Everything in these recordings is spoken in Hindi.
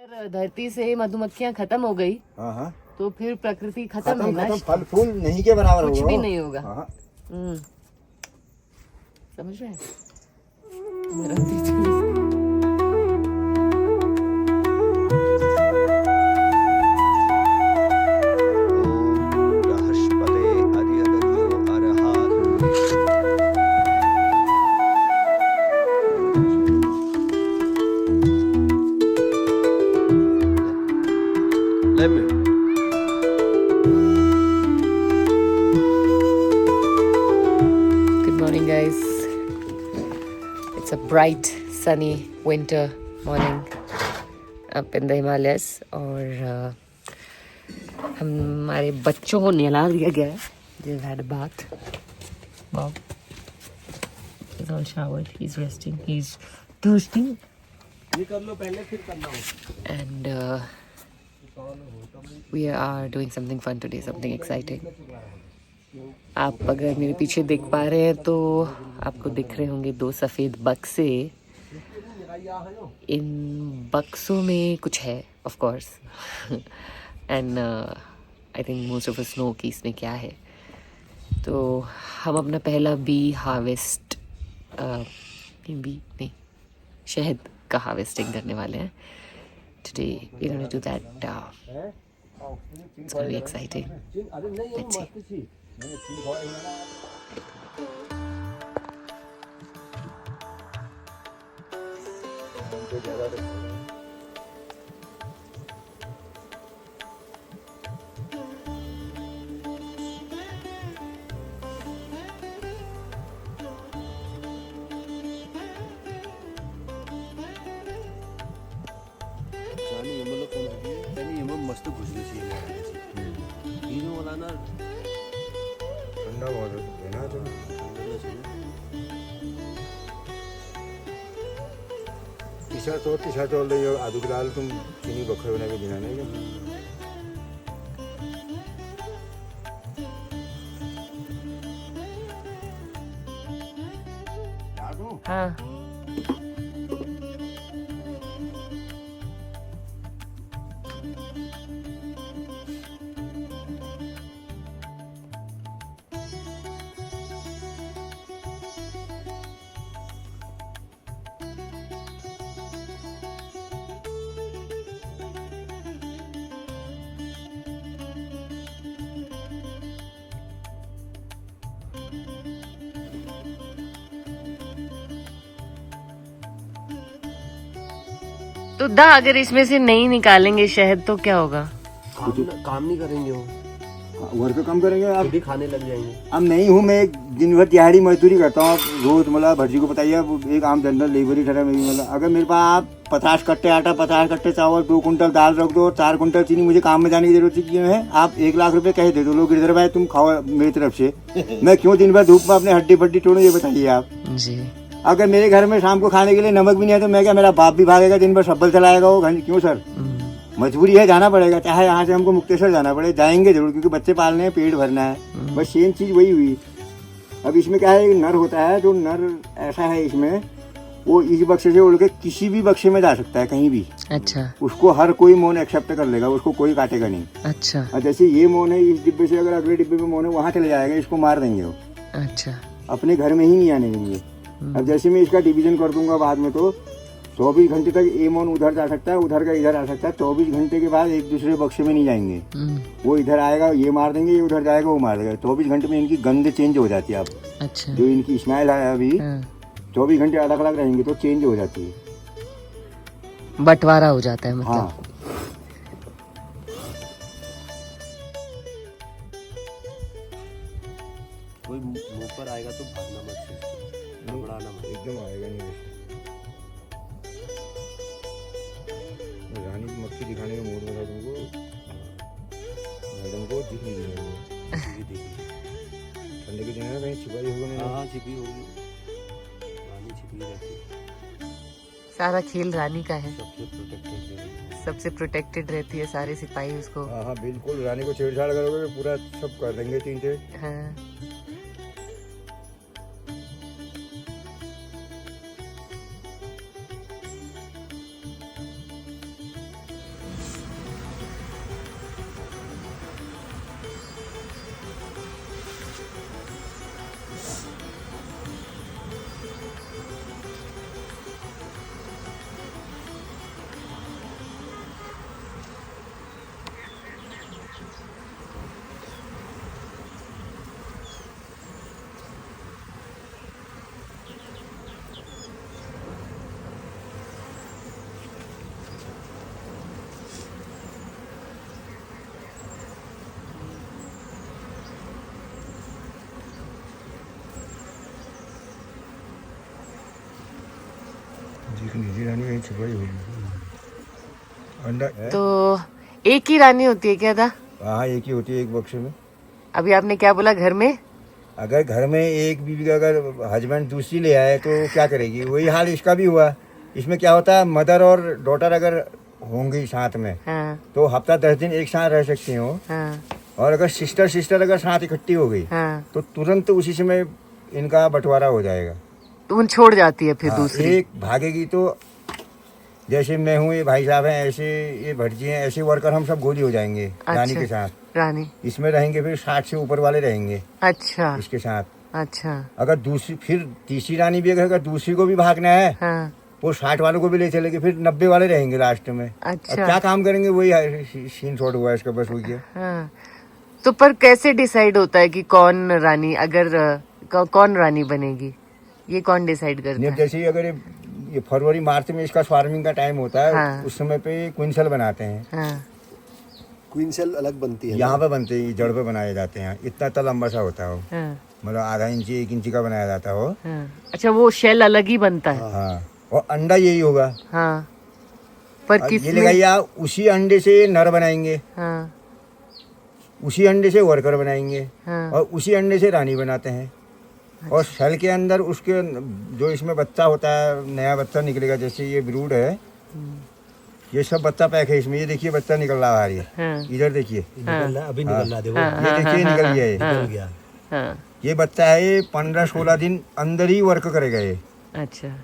अगर धरती से मधुमक्खियाँ खत्म हो गई हाँ हाँ तो फिर प्रकृति खत्म है ना, फल फूल नहीं के बराबर होगा, कुछ भी नहीं होगा। हाँ। समझ रहे हैं मेरा दीदी? Good morning, guys. It's a bright, sunny winter morning up in the Himalayas. और हमारे बच्चों को नहला दिया गया है. They've had a bath. Bob is all showered. He's resting. He's thirsty. कर लो पहले फिर करना हो. And we are doing something fun today, something exciting. आप अगर मेरे पीछे देख पा रहे हैं तो आपको दिख रहे होंगे 2 सफ़ेद बक्से. इन बक्सों में कुछ है of course and I think most of us know कि इसमें क्या है. तो हम अपना पहला बी हार्वेस्ट बी नहीं शहद का हार्वेस्टिंग करने वाले हैं. Today we're going to do that. It's going to be exciting. Let's see. मस्त घुसली सी वाला ना ठंडा बहुत है ना तो टी शर्ट और ले आदू के लाल तुम चीनी बखर बना के देना नहीं हाँ तो दा अगर इसमें से नहीं निकालेंगे शहद तो क्या होगा? काम नहीं करेंगे वो, वर्क कम करेंगे आप भी खाने लग जाएंगे. अब नहीं हूँ मैं, दिन भर दिहाड़ी मजदूरी करता हूँ. रोज मतलब भर्जी को बताइए एक आम जनरल लेबर ही ठहरा मेरी. मतलब अगर मेरे पास आप 50 कट्टे आटा 50 कट्टे चावल 2 कुंटल दाल रख दो और 4 कुंटल चीनी, मुझे काम में जाने की जरूरत क्यों है? आप 1 लाख रुपए कह दे दो, लोग इधर भाई तुम खाओ मेरी तरफ से. मैं क्यों दिन भर धूप में अपने हड्डी फड्डी तोड़ूं, ये बताइए आप जी. अगर मेरे घर में शाम को खाने के लिए नमक भी नहीं है तो मैं क्या, मेरा बाप भी भागेगा दिन भर सब्बल चलाएगा वो? क्यों सर? मजबूरी है, जाना पड़ेगा. चाहे यहाँ से हमको मुक्तेश्वर जाना पड़े, जाएंगे जरूर, क्योंकि बच्चे पालने हैं, पेट भरना है. बस सेम चीज वही हुई. अब इसमें क्या है, नर होता है, जो नर ऐसा है इसमें, वो इस बक्से से उड़ के किसी भी बक्से में जा सकता है कहीं भी. अच्छा. उसको हर कोई मोन एक्सेप्ट कर लेगा, उसको कोई काटेगा नहीं. अच्छा. और जैसे ये मोन है, इस डिब्बे से अगर अगले डिब्बे में मोन है, वहाँ चले जाएगा, इसको मार देंगे वो. अच्छा. अपने घर में ही नहीं आने देंगे. अब जैसे मैं इसका डिवीजन कर दूंगा बाद में, तो 24 घंटे तक ए मोन उधर जा सकता है, उधर का इधर आ सकता है. 24 घंटे के बाद एक दूसरे बक्से में नहीं जाएंगे. वो इधर आएगा, ये मार देंगे, ये उधर जाएगा, वो मार देगा. 24 घंटे में इनकी गंध चेंज हो जाती है. अब अच्छा. जो इनकी स्मेल है अभी 24 घंटे अलग अलग रहेंगे तो चेंज हो जाती है, बंटवारा हो जाता है मतलब. हाँ. कोई मुंह पर आएगा तो भागना मत से, घबराना मत. एकदम आएगा नहीं. रानी मक्खी दिखाने का मूड में था तुमको, मैडम को दिख नहीं रहा. ठंडे के दिन है, कहीं छिपाई होगी नहीं. हाँ छिपी होगी, रानी छिपी रहती है. सारा खेल रानी का है, सबसे प्रोटेक्टेड है, सबसे प्रोटेक्टेड रहती है. सारे सिपाही उसको. हाँ हाँ बिल्कुल. रानी को छेड़छाड़ करोगे तो पूरा सब कर देंगे 3 से. हाँ. वही होगी अंडा है। तो एक ही रानी होती है क्या था? हाँ एक ही होती है एक बक्से में। अभी आपने क्या बोला, घर में अगर घर में एक बीवी का अगर हस्बैंड दूसरी ले आए तो क्या करेगी? वही हाल इसका भी हुआ। इसमें क्या होता है, मदर और डॉटर अगर होंगी साथ में हाँ तो हफ्ता 10 दिन एक साथ रह सकती हो। हाँ और अगर सिस्टर अगर साथ इकट्ठी हो गई हाँ, तो तुरंत उसी समय इनका बंटवारा हो जाएगा। तो उन छोड़ जाती है फिर हाँ, दूसरी। एक भागेगी तो जैसे मैं हूँ, ये भाई साहब हैं, ऐसे ये भटजी हैं, ऐसे वर्कर हम सब गोली हो जाएंगे रानी के साथ। रानी इसमें रहेंगे फिर 60 से ऊपर वाले रहेंगे अच्छा इसके साथ। अच्छा अगर दूसरी फिर तीसरी रानी भी अगर दूसरी को भी भागना है हाँ वो 60 वालों को भी ले चलेगी, फिर 90 वाले रहेंगे लास्ट में। अच्छा। अब क्या काम करेंगे? वही सीन शॉट हुआ है इसका, बस हो गया। हाँ। तो पर कैसे डिसाइड होता है कि कौन रानी, अगर कौन रानी बनेगी, ये कौन डिसाइड करता नहीं, है? जैसे ही अगर ये फरवरी मार्च में इसका स्वार्मिंग का टाइम होता है, हाँ। उस समय पे क्विंसल बनाते हैं। हाँ क्वीन सेल अलग बनती है यहाँ पे बनते हैं, जड़ पे बनाए जाते हैं। इतना लंबा सा होता है वो, हाँ मतलब आधा इंची 1 इंची का बनाया जाता है वो। हाँ। अच्छा, वो शेल अलग ही बनता है। हाँ, और अंडा यही होगा। हाँ पर अब किस ये में? लगाइए आप, उसी अंडे से नर बनाएंगे, हाँ उसी अंडे से वर्कर बनाएंगे, हाँ और उसी अंडे से रानी बनाते हैं। और सेल के अंदर उसके जो इसमें बच्चा होता है, नया बच्चा निकलेगा। जैसे ये ब्रूड है, ये सब बच्चा पैक है इसमें। ये देखिए बच्चा निकल रहा है, ये हाँ इधर देखिए, निकल रहा है, अभी निकल रहा है, देखो हाँ, ये देखिए निकल गया ये। निकल गया। हाँ। ये बच्चा है, ये 15-16 दिन अंदर ही वर्क करेगा ये। अच्छा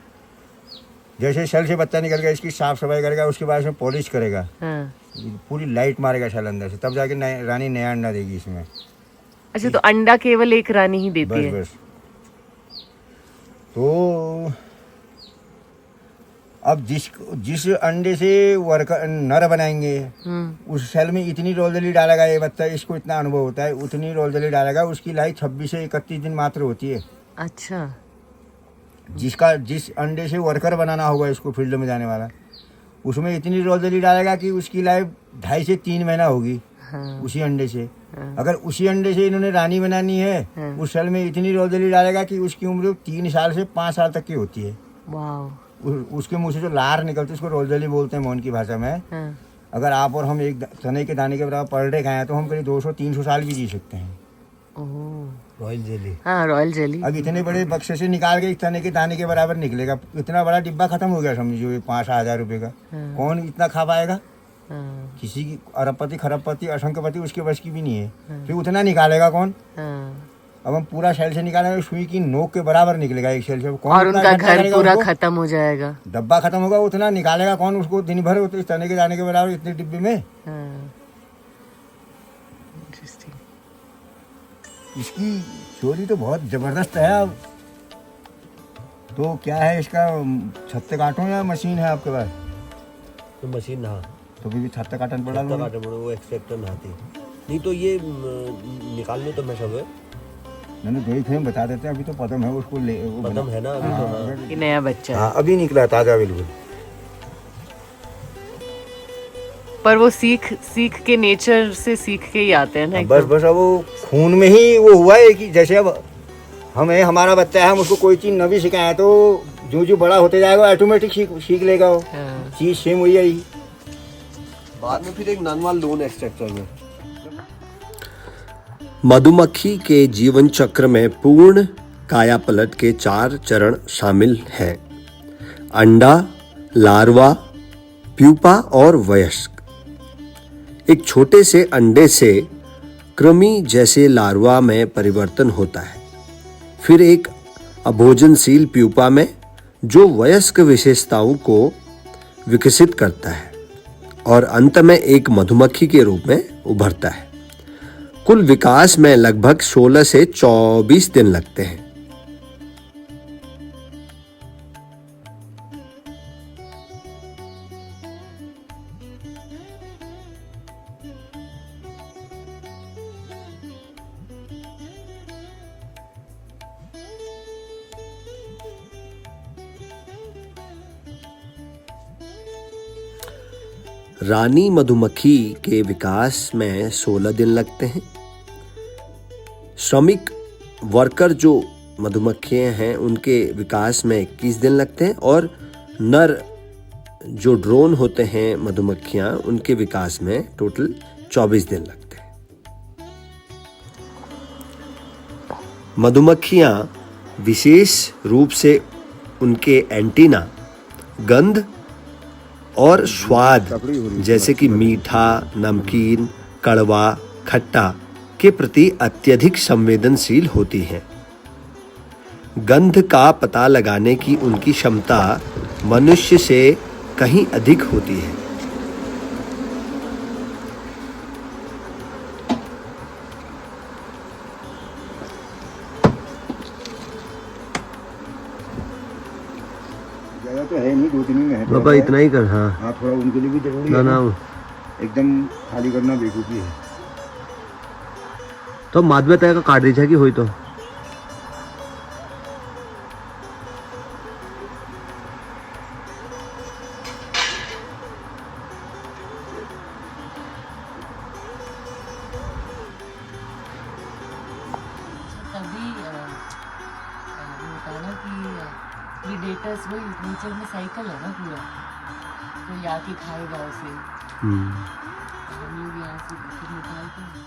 जैसे सेल से बच्चा निकल गया, इसकी साफ सफाई करेगा, उसके बाद इसमें पॉलिश करेगा, हाँ। पूरी लाइट मारेगा सेल अंदर से, तब जाके रानी नया अंडा देगी इसमें। अच्छा, तो अंडा केवल एक रानी ही देती बस है? बस। तो अब जिस अंडे से वर्कर नर बनाएंगे, उस सेल में इतनी रोलदली डालेगा ये बच्चा, इसको इतना अनुभव होता है, उतनी रोलदली डालेगा। उसकी लाइफ 26 से 31 दिन मात्र होती है। अच्छा। जिस अंडे से वर्कर बनाना होगा इसको फील्ड में जाने वाला, उसमें इतनी रोलदली डालेगा कि उसकी लाइफ 2.5 से 3 महीना होगी। हाँ उसी अंडे से। हाँ। अगर उसी अंडे से इन्होंने रानी बनानी है, हाँ। उस सेल में इतनी रोलदली डालेगा कि उसकी उम्र 3 साल से 5 साल तक की होती है। वाओ। उसके मुंह से जो लार निकलती है उसको रोलदली बोलते हैं मोहन की भाषा में। हाँ। अगर आप और हम एक चने के दाने के बराबर पर डे खाएं तो हम करीब 200-300 साल भी जी सकते हैं। ओह। Royal jelly. हाँ, रॉयल जेली। अब इतने बड़े बक्से से निकाल के चने के दाने के बराबर निकलेगा, इतना बड़ा डिब्बा खत्म हो गया समझिए, ये 5,000 रुपये का। हाँ। कौन इतना खा पाएगा? हाँ किसी की अरबपति खरबपति असंख्यपति उसके बस की भी नहीं है। फिर उतना निकालेगा कौन? हाँ। अब हम पूरा सेल से निकालेंगे, सुई की नोक के बराबर निकलेगा एक सेल से। कौन और उतना उनका इकट्ठा घर करेगा पूरा उसको? खत्म हो जाएगा। डब्बा खत्म होगा, उतना निकालेगा कौन उसको दिन भर? तो इस चने के दाने के बराबर इतने डिब्बे में। हाँ। इंटरेस्टिंग। इसकी चोरी तो बहुत जबरदस्त है। अब तो क्या है इसका, छत्ते काटो या मशीन है आपके पास? तो मशीन नहा तो भी छत्ते काटन पड़ा छत्ता लोगे। काटे मुड़े वो एक्सट्रैक्टर नहाती है। नहीं तो ये निकालने तो मैं सब है, मैंने 2 ही फ्रेम बता देते हैं। अभी तो पदम है, उसको ले वो बना- पदम है ना अभी तो। हाँ ये नया बच्चा है। हाँ, अभी निकला ताजा बिल्कुल। पर वो सीख के नेचर से सीख के ही आते हैं ना बस एकदम। बस अब वो खून में ही वो हुआ है कि जैसे अब हमारा बच्चा है, हम उसको कोई चीज न भी सिखाए तो जो बड़ा होते जाएगा ऑटोमेटिक सीख लेगा वो हाँ। चीज। सेम वही है। बाद में फिर एक नॉर्मल लोन एक्सट्रैक्टर में। मधुमक्खी के जीवन चक्र में पूर्ण कायापलट के 4 चरण शामिल हैं: अंडा, लार्वा, प्यूपा और वयस्क। एक छोटे से अंडे से कृमि जैसे लार्वा में परिवर्तन होता है, फिर एक अभोजनशील प्यूपा में जो वयस्क विशेषताओं को विकसित करता है, और अंत में एक मधुमक्खी के रूप में उभरता है। कुल विकास में लगभग 16 से 24 दिन लगते हैं। रानी मधुमक्खी के विकास में 16 दिन लगते हैं। श्रमिक वर्कर जो मधुमक्खियां हैं उनके विकास में 21 दिन लगते हैं, और नर जो ड्रोन होते हैं मधुमक्खियां, उनके विकास में टोटल 24 दिन लगते हैं। मधुमक्खियां विशेष रूप से उनके एंटीना गंध और स्वाद जैसे कि मीठा, नमकीन, कड़वा, खट्टा के प्रति अत्यधिक संवेदनशील होती हैं। गंध का पता लगाने की उनकी क्षमता मनुष्य से कहीं अधिक होती है। ज्यादा तो है नहीं, 2-3 में है। बाबा इतना ही कर। हाँ हाँ, थोड़ा उनके लिए भी जरूरी ना है ना, एकदम खाली करना बेवकूफ़ी है। तो माधवे तय का काट दीजिए कि हुई तो तभी वो होता है ना कि प्रीडेटर्स वही नेचर में साइकिल है ना पूरा, कोई आके खाएगा उसे, हम लोग यहाँ से फिर निकालते हैं।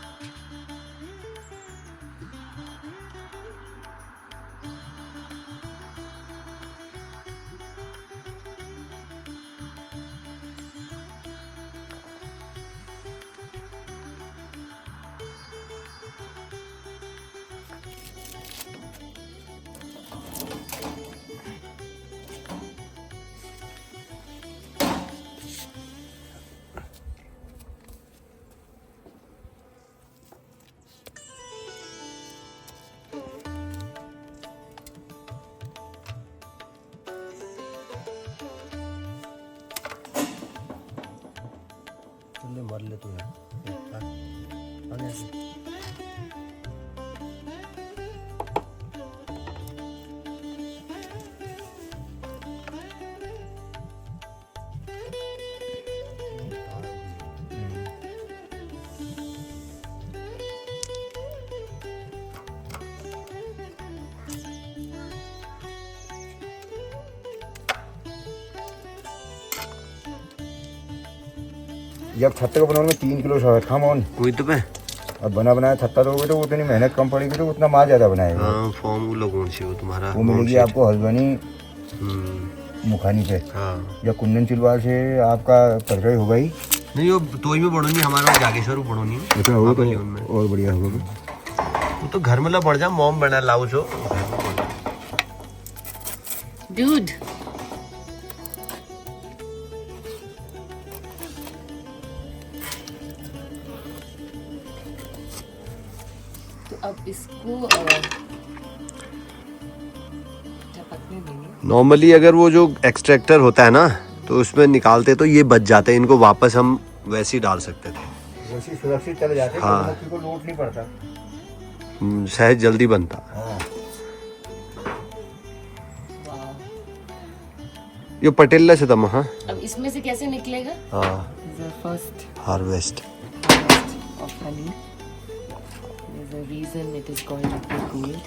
तुमने मर ले तो यार। जब छत्ते को बनाने में 3 किलो शहद खा मोहन, वही तो मैं। अब बना बनाया छत्ता दोगे तो उतनी मेहनत कम पड़ेगी, तो उतना माल ज्यादा बनाएगा। हाँ, फॉर्म वो लगोन से वो तुम्हारा वो मिलेगी आपको हल्द्वानी मुखानी पे, हाँ। या कुंदन चिलवार से आपका परिचय होगा ही नहीं, वो तो ही में बढ़ोनी हमारा जागेश्वर बढ़ोनी ऐसा होगा तो और बढ़िया होगा। वो तो घर में ला बढ़ जा, मॉम बना लाओ जो Dude. तो अब इसको टपकने देंगे। नॉर्मली अगर वो जो एक्सट्रैक्टर होता है ना, तो उसमें निकालते तो ये बच जाते हैं, इनको वापस हम वैसे ही डाल सकते थे। वैसे सुरक्षित चले जाते, हाँ। मक्खी को लोट नहीं पड़ता। सहज जल्दी बनता। हाँ। ये पटेला से दम। हाँ, अब इसमें से कैसे निकलेगा? हाँ, first harvest of honey. There's a reason it is called liquid gold.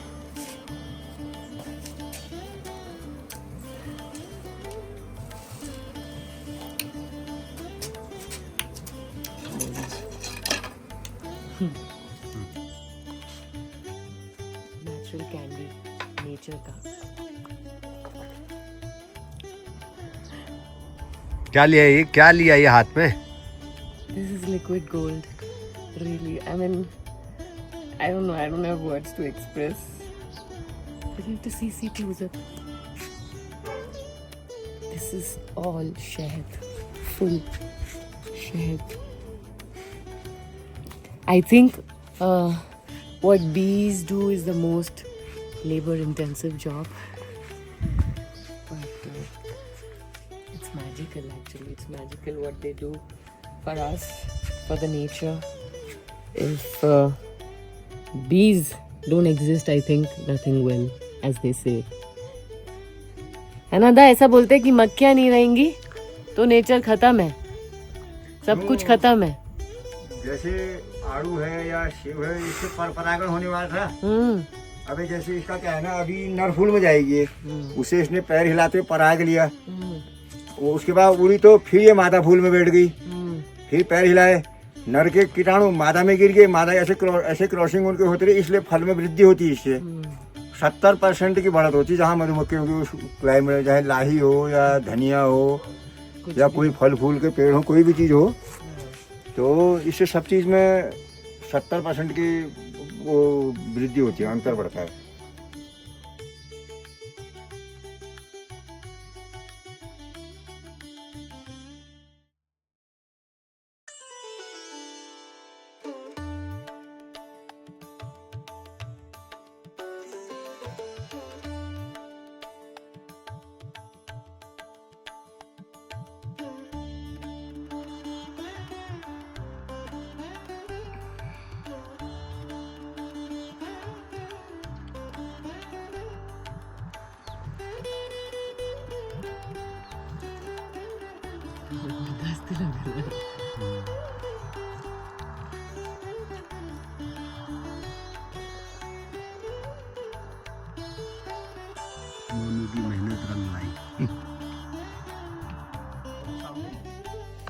Natural candy, nature का। क्या लिया ये, क्या लिया ये हाथ में? This is liquid gold. Really, I mean, I don't know. I don't have words to express. But you have to see closer. This is all shahad, full shahad. I think what bees do is the most labor-intensive job, but it's magical. Actually, it's magical what they do for us, for the nature. If bees don't exist, I think nothing will, as they say. है ना दा, ऐसा बोलते हैं कि मक्खियाँ नहीं रहेंगी तो नेचर खत्म है, सब कुछ खत्म है। जैसे आड़ू है या सेब है, इससे परागण होने वाला था। अबे जैसे इसका क्या है ना, अभी नर फूल में जाएगी, उसे इसने पैर हिलाते हुए पराग लिया, वो उसके बाद उड़ी तो फिर ये मादा फूल में बैठ गई, फिर पैर हिलाए, नर के कीटाणु मादा में गिर गए, मादा ऐसे क्रॉसिंग उनके होते रहे, इसलिए फल में वृद्धि होती है। इससे 70% की बढ़त होती है जहाँ मधुमक्खियों की क्लाइमेट, चाहे लाही हो या धनिया हो या कोई फल फूल के पेड़ हो, कोई भी चीज़ हो, तो इससे सब चीज़ में 70% की वो वृद्धि होती है, अंतर बढ़ता है।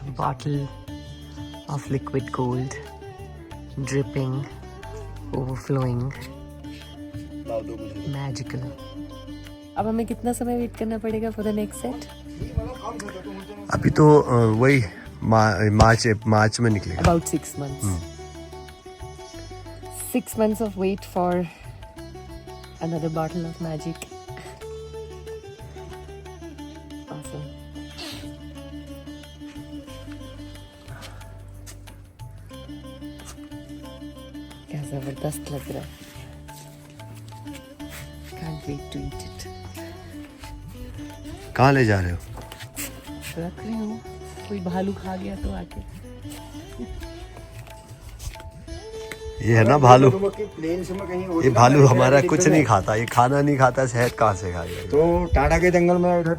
A bottle of liquid gold, dripping, overflowing, magical. अब हमें कितना समय वेट करना पड़ेगा for the next set? अभी तो वही मार्च में निकलेगा। About 6 months. 6 months of wait for another bottle of magic. Awesome. क्या जबरदस्त लग रहा है। Can't wait to eat it. कहाँ ले जा रहे हो? रख रही हूँ, कोई भालू खा गया तो आके। ये है ना भालू, प्लेन से में कहीं होती ये है, भालू मैं हमारा दिखता कुछ है। नहीं खाता, ये खाना नहीं खाता, शहद कहाँ से खाएगा? तो टाटा के जंगल में इधर